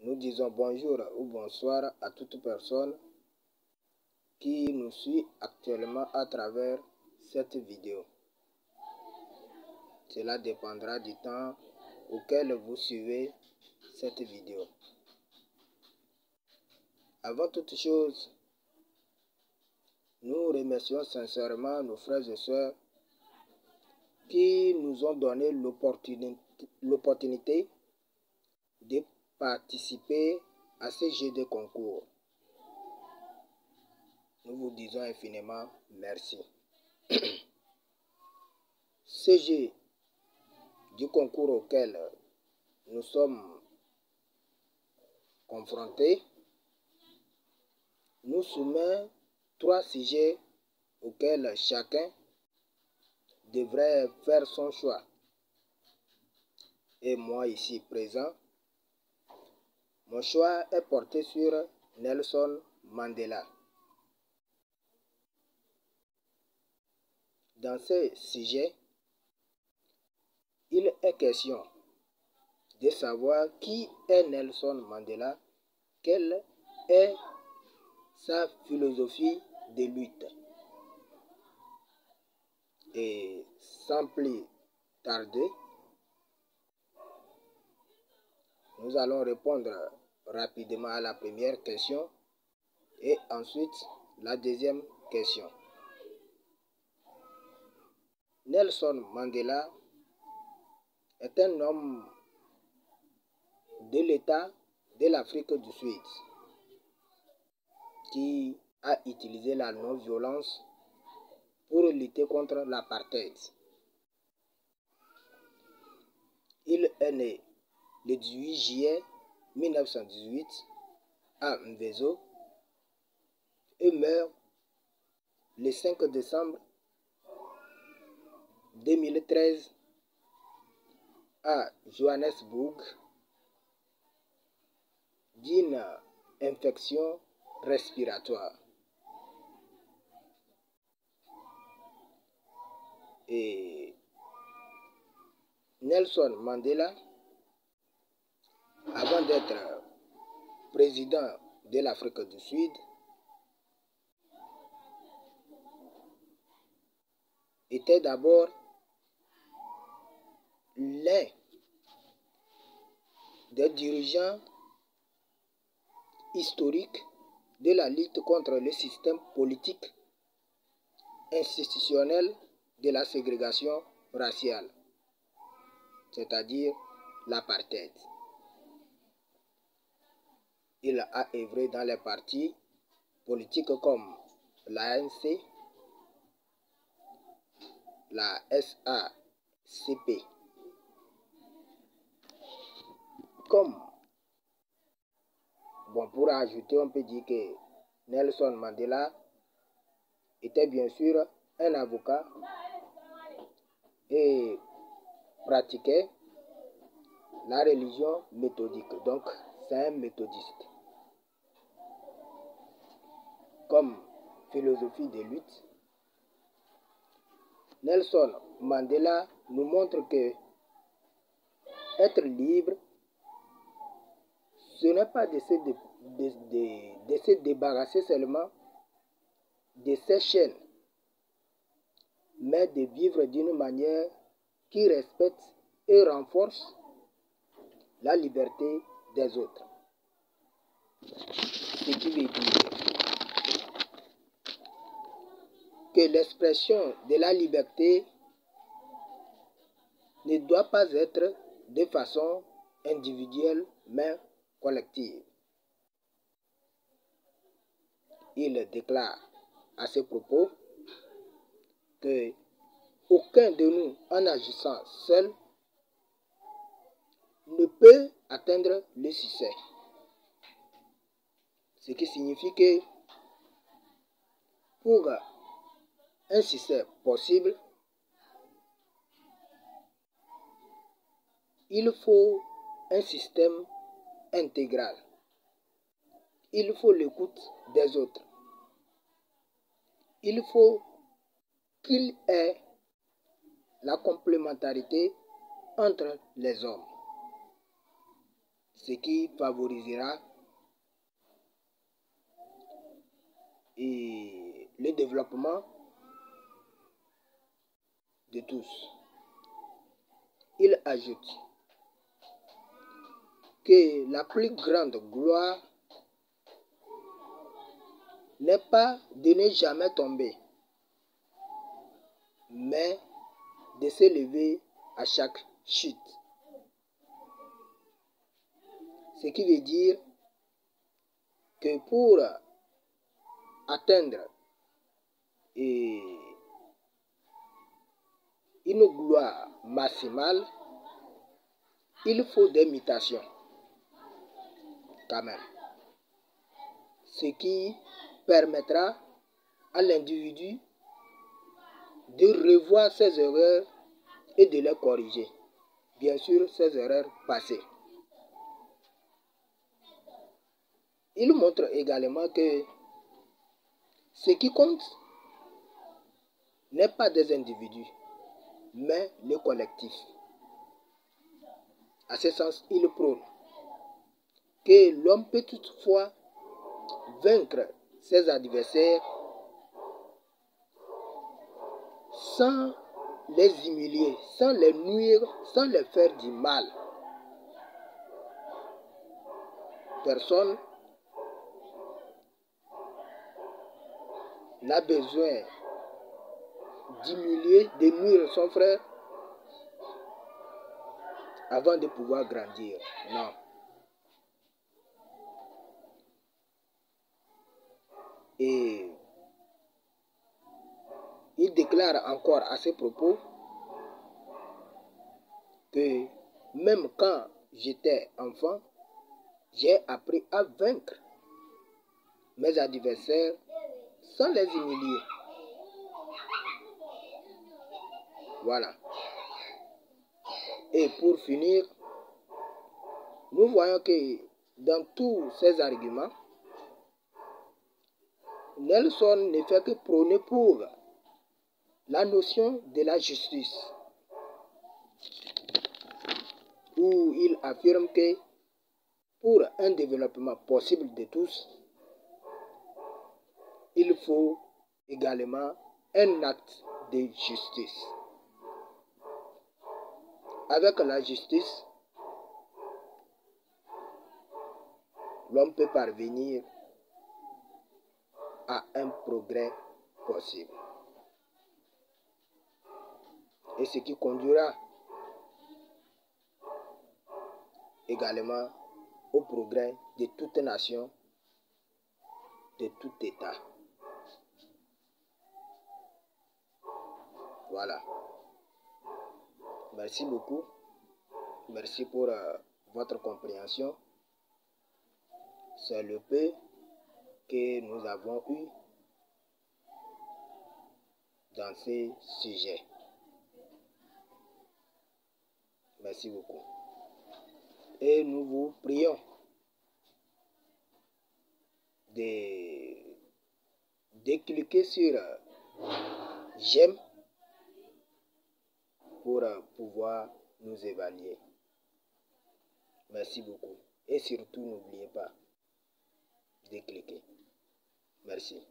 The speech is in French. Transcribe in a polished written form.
Nous disons bonjour ou bonsoir à toute personne qui nous suit actuellement à travers cette vidéo. Cela dépendra du temps auquel vous suivez cette vidéo. Avant toute chose, nous remercions sincèrement nos frères et sœurs qui nous ont donné l'opportunité de participer à ce jeu de concours. Nous vous disons infiniment merci. Ce jeu du concours auquel nous sommes confrontés nous soumet 3 sujets auxquels chacun devrait faire son choix. Et moi ici présent, mon choix est porté sur Nelson Mandela. Dans ce sujet, il est question de savoir qui est Nelson Mandela, quelle est sa philosophie de lutte. Et sans plus tarder, nous allons répondre rapidement à la première question et ensuite la deuxième question. Nelson Mandela est un homme de l'État de l'Afrique du Sud qui a utilisé la non-violence pour lutter contre l'apartheid. Il est né le 18 juillet 1918 à Mvezo et meurt le 5 décembre 2013 à Johannesburg d'une infection respiratoire. Et Nelson Mandela, avant d'être président de l'Afrique du Sud, était d'abord l'un des dirigeants historiques de la lutte contre le système politique institutionnel de la ségrégation raciale, c'est-à-dire l'apartheid. Il a œuvré dans les partis politiques comme l'ANC, la SACP. Pour ajouter, on peut dire que Nelson Mandela était bien sûr un avocat et pratiquait la religion méthodique. Donc, c'est un méthodiste. Comme philosophie de lutte, Nelson Mandela nous montre que être libre, ce n'est pas de se débarrasser seulement de ces chaînes, mais de vivre d'une manière qui respecte et renforce la liberté des autres. Ce qui veut dire que l'expression de la liberté ne doit pas être de façon individuelle, mais collective. Il déclare à ce propos que aucun de nous, en agissant seul, ne peut atteindre le succès. Ce qui signifie que pour un succès possible, il faut un système intégral. Il faut l'écoute des autres. Il faut qu'il y ait la complémentarité entre les hommes. ce qui favorisera le développement de tous. Il ajoute que la plus grande gloire n'est pas de ne jamais tomber, mais de se lever à chaque chute. Ce qui veut dire que pour atteindre une gloire maximale, il faut des mutations quand même. Ce qui permettra à l'individu de revoir ses erreurs et de les corriger. Bien sûr, ses erreurs passées. Il montre également que ce qui compte n'est pas des individus, mais le collectif. À ce sens, il prône que l'homme peut toutefois vaincre ses adversaires sans les humilier, sans les nuire, sans les faire du mal. Personne n'a besoin d'humilier, de nuire son frère avant de pouvoir grandir. Non. Et il déclare encore à ce propos que même quand j'étais enfant, j'ai appris à vaincre mes adversaires sans les humilier. Voilà. Et pour finir, nous voyons que dans tous ces arguments, Nelson ne fait que prôner pour la notion de la justice, où il affirme que pour un développement possible de tous, il faut également un acte de justice. Avec la justice, l'homme peut parvenir à un progrès possible. Et ce qui conduira également au progrès de toute nation, de tout État. Voilà. Merci beaucoup. Merci pour votre compréhension. C'est le peu que nous avons eu dans ces sujets. Merci beaucoup. Et nous vous prions de cliquer sur j'aime pour pouvoir nous évaluer. Merci beaucoup. Et surtout, n'oubliez pas de cliquer. Merci.